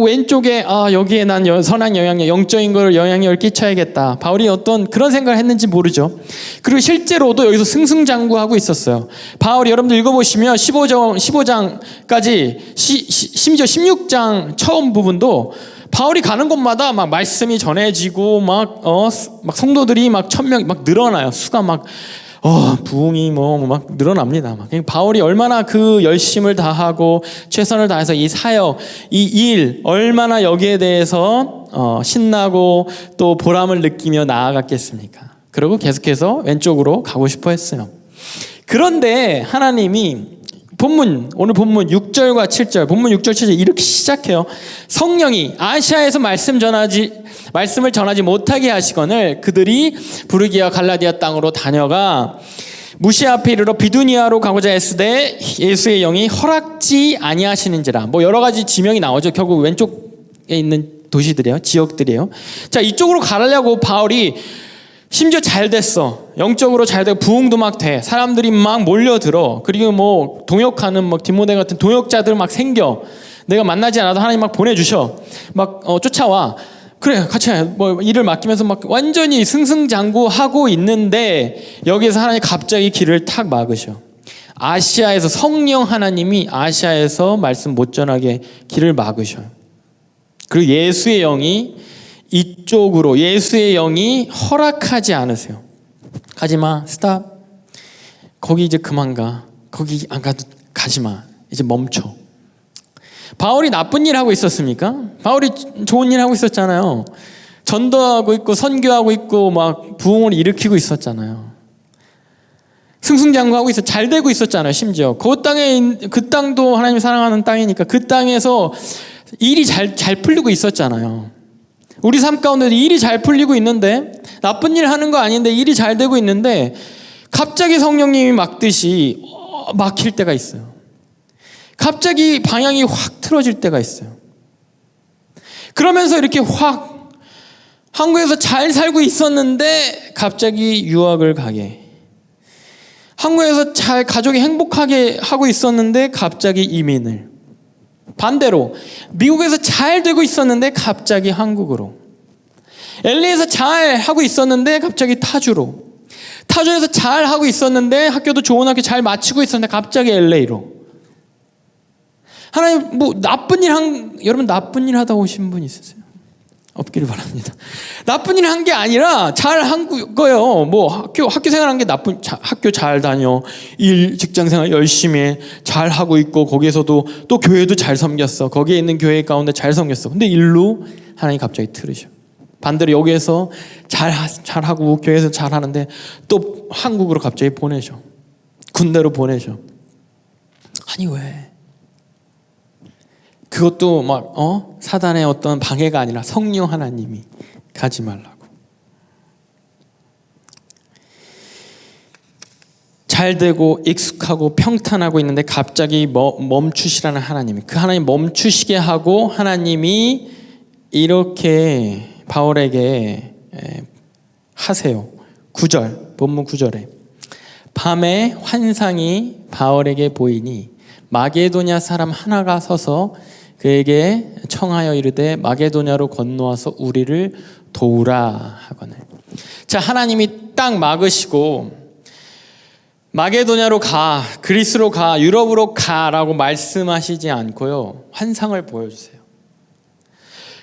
S1: 왼쪽에, 여기에 난 선한 영향력, 영적인 걸 영향력을 끼쳐야겠다. 바울이 어떤 그런 생각을 했는지 모르죠. 그리고 실제로도 여기서 승승장구하고 있었어요. 바울이 여러분들 읽어보시면 15장까지, 심지어 16장 처음 부분도 바울이 가는 곳마다 막 말씀이 전해지고 막 성도들이 막 1000명 막 늘어나요. 수가 막 부흥이 막 늘어납니다. 바울이 얼마나 그 열심을 다하고 최선을 다해서 이 사역, 이 일 얼마나 여기에 대해서 신나고 또 보람을 느끼며 나아갔겠습니까? 그리고 계속해서 왼쪽으로 가고 싶어 했어요. 그런데 하나님이 오늘 본문 6절과 7절, 본문 6절, 7절 이렇게 시작해요. 성령이 아시아에서 말씀을 전하지 못하게 하시거늘 그들이 부르기아 갈라디아 땅으로 다녀가 무시아 앞에 이르러 비두니아로 가고자 했으되 예수의 영이 허락지 아니하시는지라. 여러 가지 지명이 나오죠. 결국 왼쪽에 있는 도시들이에요. 지역들이에요. 자, 이쪽으로 가려고 바울이 심지어 잘 됐어. 영적으로 잘 되고 부흥도 막 돼. 사람들이 막 몰려들어. 그리고 동역하는 디모데 같은 동역자들 막 생겨. 내가 만나지 않아도 하나님 막 보내주셔. 쫓아와. 그래, 같이 일을 맡기면서 막 완전히 승승장구하고 있는데 여기에서 하나님 갑자기 길을 탁 막으셔. 아시아에서 성령 하나님이 아시아에서 말씀 못 전하게 길을 막으셔요. 그리고 예수의 영이 이쪽으로, 예수의 영이 허락하지 않으세요. 가지마, 스탑. 거기 이제 그만 가. 거기 안 가도 가지마. 이제 멈춰. 바울이 나쁜 일 하고 있었습니까? 바울이 좋은 일 하고 있었잖아요. 전도하고 있고 선교하고 있고 막 부흥을 일으키고 있었잖아요. 승승장구하고 잘 되고 있었잖아요. 심지어 그 땅도 하나님이 사랑하는 땅이니까 그 땅에서 일이 잘 풀리고 있었잖아요. 우리 삶 가운데 일이 잘 풀리고 있는데, 나쁜 일 하는 거 아닌데 일이 잘 되고 있는데 갑자기 성령님이 막듯이 막힐 때가 있어요. 갑자기 방향이 확 틀어질 때가 있어요. 그러면서 이렇게 확 한국에서 잘 살고 있었는데 갑자기 유학을 가게, 한국에서 잘 가족이 행복하게 하고 있었는데 갑자기 이민을, 반대로 미국에서 잘 되고 있었는데 갑자기 한국으로, LA에서 잘 하고 있었는데 갑자기 타주로, 타주에서 잘 하고 있었는데 학교도 좋은 학교 잘 마치고 있었는데 갑자기 LA로. 하나님 여러분 나쁜 일 하다 오신 분 있으세요? 없기를 바랍니다. 나쁜 일 한 게 아니라 잘 한 거예요. 뭐 학교 생활한 게 학교 잘 다녀, 직장 생활 열심히 해, 잘 하고 있고 거기에서도 또 교회도 잘 섬겼어. 거기에 있는 교회 가운데 잘 섬겼어. 근데 일로 하나님 갑자기 틀으셔. 반대로 여기에서 잘하고 교회에서 잘하는데 또 한국으로 갑자기 보내셔. 군대로 보내셔. 아니 왜? 그것도 막 사단의 어떤 방해가 아니라 성령 하나님이 가지 말라고. 잘 되고 익숙하고 평탄하고 있는데 갑자기 멈추시라는 하나님이, 그 하나님 멈추시게 하고 하나님이 이렇게 바울에게 하세요. 9절, 본문 9절에 밤에 환상이 바울에게 보이니 마게도냐 사람 하나가 서서 그에게 청하여 이르되 마게도냐로 건너와서 우리를 도우라 하거늘. 자, 하나님이 딱 막으시고 마게도냐로 가, 그리스로 가, 유럽으로 가라고 말씀하시지 않고요, 환상을 보여주세요.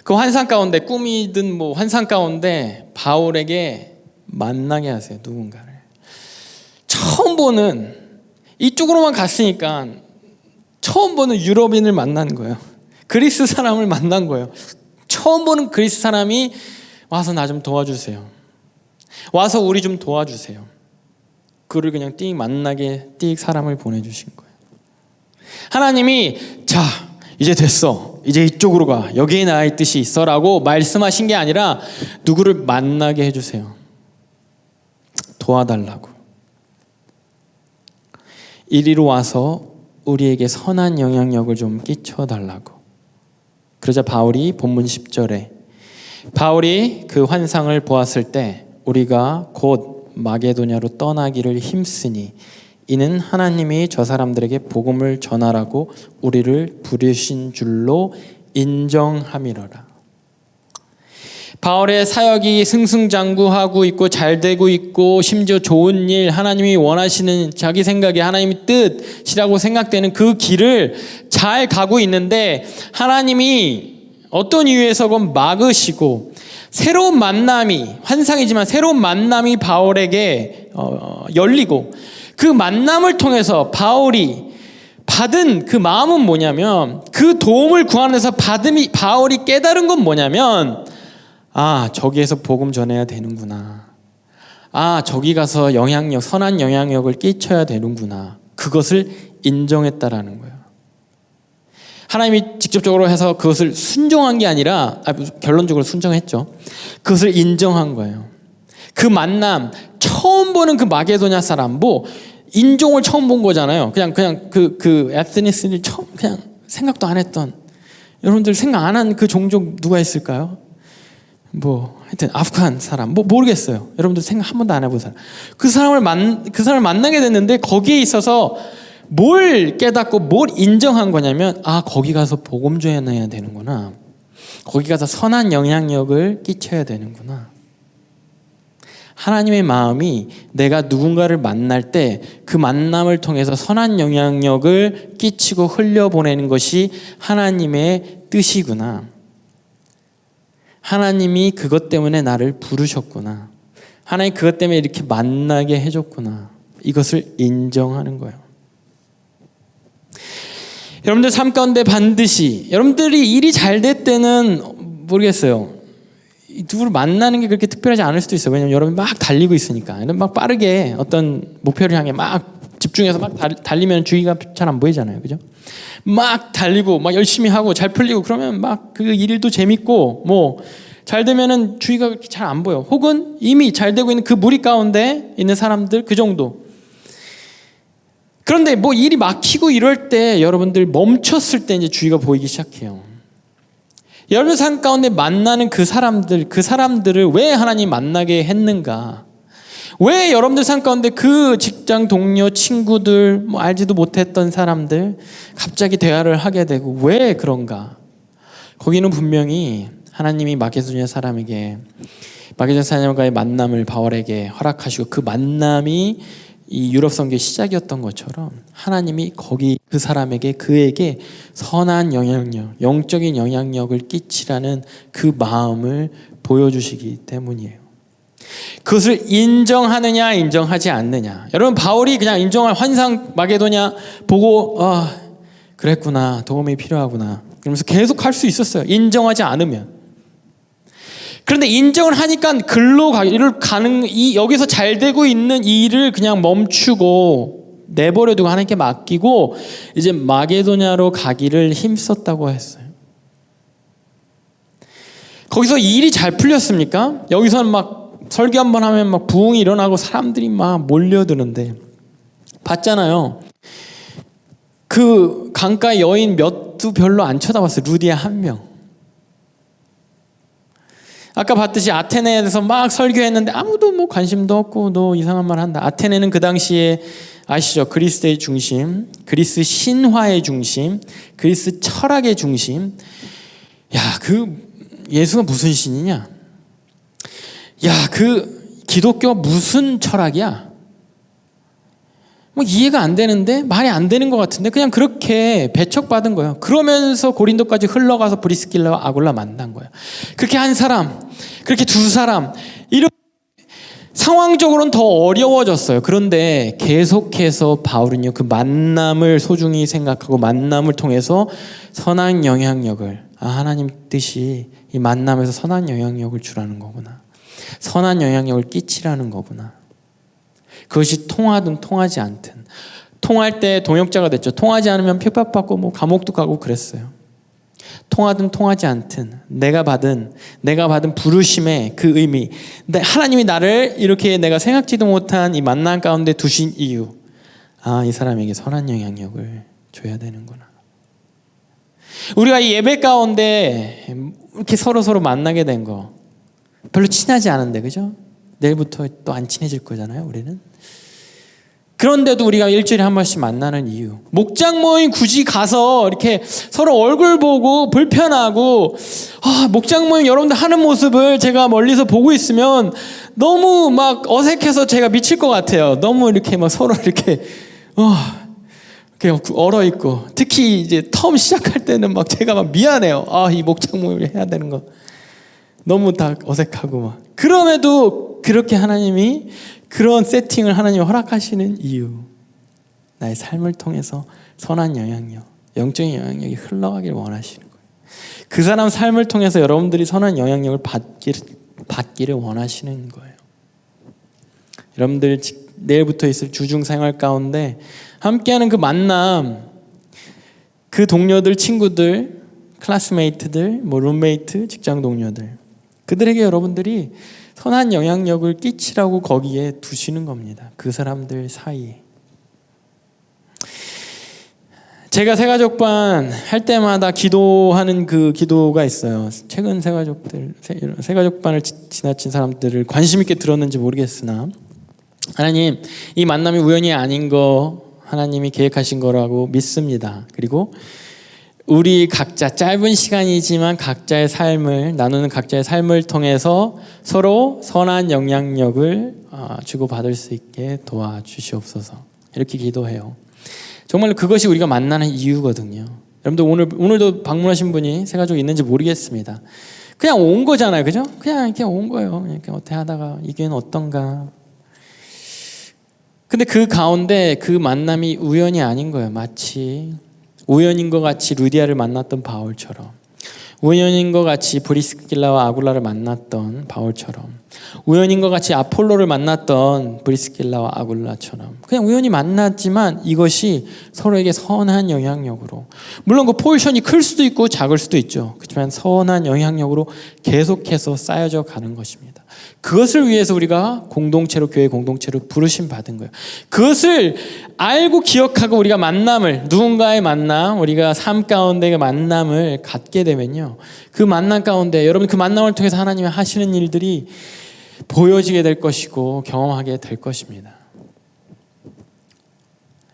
S1: 그 환상 가운데, 꿈이든 뭐 환상 가운데 바울에게 만나게 하세요. 누군가를 처음 보는, 이쪽으로만 갔으니까 처음 보는 유럽인을 만난 거예요. 그리스 사람을 만난 거예요. 처음 보는 그리스 사람이 와서 나 좀 도와주세요. 와서 우리 좀 도와주세요. 그를 그냥 띡 만나게 띡 사람을 보내주신 거예요. 하나님이 자 이제 됐어, 이제 이쪽으로 가, 여기에 나의 뜻이 있어 라고 말씀하신 게 아니라 누구를 만나게 해주세요. 도와달라고. 이리로 와서 우리에게 선한 영향력을 좀 끼쳐달라고. 그러자 바울이 본문 10절에 바울이 그 환상을 보았을 때 우리가 곧 마게도냐로 떠나기를 힘쓰니 이는 하나님이 저 사람들에게 복음을 전하라고 우리를 부르신 줄로 인정함이로라. 바울의 사역이 승승장구하고 있고 잘 되고 있고 심지어 좋은 일, 하나님이 원하시는 자기 생각이 하나님의 뜻이라고 생각되는 그 길을 잘 가고 있는데 하나님이 어떤 이유에서건 막으시고 새로운 만남이, 환상이지만 새로운 만남이 바울에게 열리고 그 만남을 통해서 바울이 받은 그 마음은 뭐냐면, 그 도움을 구하면서 바울이 깨달은 건 뭐냐면, 아, 저기에서 복음 전해야 되는구나. 아, 저기 가서 선한 영향력을 끼쳐야 되는구나. 그것을 인정했다라는 거예요. 하나님이 직접적으로 해서 그것을 순종한 게 아니라, 결론적으로 순종했죠. 그것을 인정한 거예요. 그 만남, 처음 보는 그 마게도냐 사람, 인종을 처음 본 거잖아요. 그냥 그 에스니스를 처음 그냥 생각도 안 했던, 여러분들 생각 안 한 그 종족 누가 있을까요? 하여튼 아프간 사람, 모르겠어요. 여러분들 생각 한 번도 안 해본 사람. 그 사람을 만나게 됐는데 거기에 있어서 뭘 깨닫고 뭘 인정한 거냐면, 아, 거기 가서 복음 전해야 되는구나. 거기 가서 선한 영향력을 끼쳐야 되는구나. 하나님의 마음이 내가 누군가를 만날 때 그 만남을 통해서 선한 영향력을 끼치고 흘려보내는 것이 하나님의 뜻이구나. 하나님이 그것 때문에 나를 부르셨구나. 하나님 그것 때문에 이렇게 만나게 해줬구나. 이것을 인정하는 거예요. 여러분들 삶 가운데 반드시, 여러분들이 일이 잘 될 때는 모르겠어요, 누구를 만나는 게 그렇게 특별하지 않을 수도 있어요. 왜냐면 여러분이 막 달리고 있으니까. 막 빠르게 어떤 목표를 향해 막 집중해서 막 달리면 주위가 잘 안 보이잖아요. 그죠? 막 달리고 막 열심히 하고 잘 풀리고 그러면 막 그 일도 재밌고 잘 되면은 주위가 잘 안 보여. 혹은 이미 잘 되고 있는 그 무리 가운데 있는 사람들, 그 정도. 그런데 일이 막히고 이럴 때 여러분들 멈췄을 때 이제 주위가 보이기 시작해요. 여러분 삶 가운데 만나는 그 사람들을 왜 하나님 만나게 했는가? 왜 여러분들 삶 가운데 그 직장 동료, 친구들, 알지도 못했던 사람들 갑자기 대화를 하게 되고 왜 그런가? 거기는 분명히 하나님이 마게도냐 사람과의 만남을 바울에게 허락하시고 그 만남이 이 유럽 선교의 시작이었던 것처럼 하나님이 거기 그 사람에게 그에게 선한 영향력, 영적인 영향력을 끼치라는 그 마음을 보여주시기 때문이에요. 그것을 인정하느냐 인정하지 않느냐. 여러분 바울이 그냥 인정할 환상 마게도냐 보고 그랬구나, 도움이 필요하구나 그러면서 계속 할 수 있었어요. 인정하지 않으면. 그런데 인정을 하니까 글로 가는 여기서 잘 되고 있는 이 일을 그냥 멈추고 내버려두고 하나님께 맡기고 이제 마게도냐로 가기를 힘썼다고 했어요. 거기서 일이 잘 풀렸습니까? 여기서는 막 설교 한번 하면 막 부흥이 일어나고 사람들이 막 몰려드는데 봤잖아요. 그 강가의 여인 몇도 별로 안 쳐다봤어요. 루디아 한 명. 아까 봤듯이 아테네에서 막 설교했는데 아무도 뭐 관심도 없고 너 이상한 말 한다. 아테네는 그 당시에 아시죠? 그리스의 중심, 그리스 신화의 중심, 그리스 철학의 중심. 야, 그 예수가 무슨 신이냐? 야, 그 기독교가 무슨 철학이야? 뭐 이해가 안 되는데, 말이 안 되는 것 같은데 그냥 그렇게 배척받은 거예요. 그러면서 고린도까지 흘러가서 브리스길라와 아굴라 만난 거예요. 그렇게 한 사람, 그렇게 두 사람, 이런 상황적으로는 더 어려워졌어요. 그런데 계속해서 바울은요, 그 만남을 소중히 생각하고 만남을 통해서 선한 영향력을, 하나님 뜻이 이 만남에서 선한 영향력을 주라는 거구나, 선한 영향력을 끼치라는 거구나. 그것이 통하든 통하지 않든, 통할 때 동역자가 됐죠. 통하지 않으면 핍박받고 뭐 감옥도 가고 그랬어요. 통하든 통하지 않든 내가 받은 부르심의 그 의미, 하나님이 나를 이렇게 내가 생각지도 못한 이 만남 가운데 두신 이유, 이 사람에게 선한 영향력을 줘야 되는구나. 우리가 이 예배 가운데 이렇게 서로 만나게 된 거 별로 친하지 않은데, 그죠? 내일부터 또 안 친해질 거잖아요, 우리는. 그런데도 우리가 일주일에 한 번씩 만나는 이유, 목장 모임 굳이 가서 이렇게 서로 얼굴 보고 불편하고, 목장 모임 여러분들 하는 모습을 제가 멀리서 보고 있으면 너무 막 어색해서 제가 미칠 것 같아요. 너무 이렇게 막 서로 이렇게 얼어 있고, 특히 이제 텀 시작할 때는 막 제가 막 미안해요. 이 목장 모임을 해야 되는 거 너무 다 어색하고 막. 그럼에도 그렇게 하나님이 그런 세팅을 하나님이 허락하시는 이유, 나의 삶을 통해서 선한 영향력, 영적인 영향력이 흘러가길 원하시는 거예요. 그 사람 삶을 통해서 여러분들이 선한 영향력을 받기를 원하시는 거예요. 여러분들 내일부터 있을 주중 생활 가운데 함께하는 그 만남, 그 동료들, 친구들, 클래스메이트들, 뭐 룸메이트, 직장 동료들, 그들에게 여러분들이 선한 영향력을 끼치라고 거기에 두시는 겁니다. 그 사람들 사이에. 제가 새가족반 할 때마다 기도하는 그 기도가 있어요. 최근 새가족반을 지나친 사람들을 관심 있게 들었는지 모르겠으나, 하나님, 이 만남이 우연이 아닌 거 하나님이 계획하신 거라고 믿습니다. 그리고 우리 각자 짧은 시간이지만 각자의 삶을 나누는 각자의 삶을 통해서 서로 선한 영향력을 주고받을 수 있게 도와주시옵소서. 이렇게 기도해요. 정말 그것이 우리가 만나는 이유거든요. 여러분들 오늘도 방문하신 분이 새가족이 있는지 모르겠습니다. 그냥 온 거잖아요, 그죠? 그냥 이렇게 온 거예요. 이렇게 어떻게 하다가 이 교회는 어떤가. 근데 그 가운데 그 만남이 우연이 아닌 거예요. 마치 우연인 것 같이 루디아를 만났던 바울처럼, 우연인 것 같이 브리스길라와 아굴라를 만났던 바울처럼, 우연인 것 같이 아폴로를 만났던 브리스길라와 아굴라처럼, 그냥 우연히 만났지만 이것이 서로에게 선한 영향력으로, 물론 그 포지션이 클 수도 있고 작을 수도 있죠. 그렇지만 선한 영향력으로 계속해서 쌓여져 가는 것입니다. 그것을 위해서 우리가 공동체로, 교회 공동체로 부르심 받은 거예요. 그것을 알고 기억하고 우리가 만남을, 누군가의 만남, 우리가 삶 가운데의 만남을 갖게 되면요, 그 만남 가운데 여러분 그 만남을 통해서 하나님이 하시는 일들이 보여지게 될 것이고 경험하게 될 것입니다.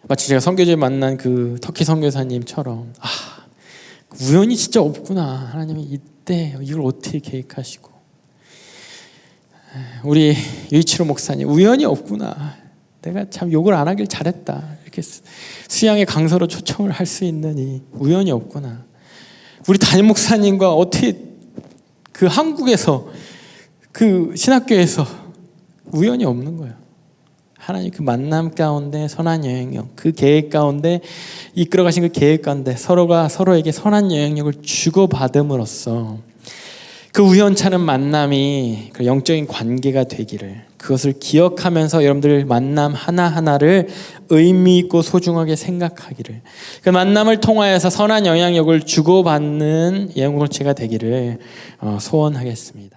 S1: 마치 제가 선교지에 만난 그 터키 선교사님처럼, 우연이 진짜 없구나. 하나님이 이때 이걸 어떻게 계획하시고, 우리 유이치로 목사님 우연이 없구나. 내가 참 욕을 안 하길 잘했다. 이렇게 수양의 강서로 초청을 할 수 있는 이 우연이 없구나. 우리 담임 목사님과 어떻게 그 한국에서 그 신학교에서 우연이 없는 거예요. 하나님 그 만남 가운데 선한 영향력, 그 계획 가운데 이끌어 가신 그 계획 가운데 서로가 서로에게 선한 영향력을 주고받음으로써 그 우연찮은 만남이 그 영적인 관계가 되기를, 그것을 기억하면서 여러분들 만남 하나하나를 의미 있고 소중하게 생각하기를, 그 만남을 통하여서 선한 영향력을 주고받는 영공동체가 되기를 소원하겠습니다.